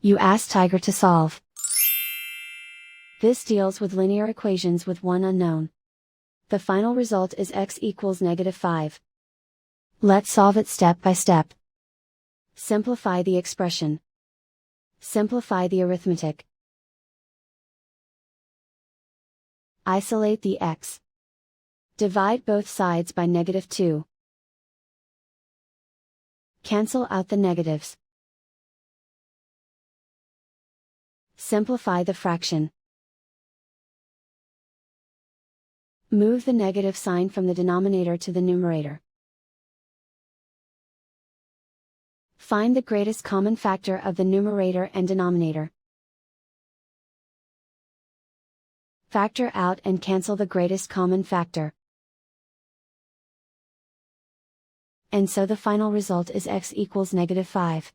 You ask Tiger to solve. This deals with linear equations with one unknown. The final result is x equals -5. Let's solve it step by step. Simplify the expression. Simplify the arithmetic. Isolate the x. Divide both sides by -2. Cancel out the negatives. Simplify the fraction. Move the negative sign from the denominator to the numerator. Find the greatest common factor of the numerator and denominator. Factor out and cancel the greatest common factor. And so the final result is x equals -5.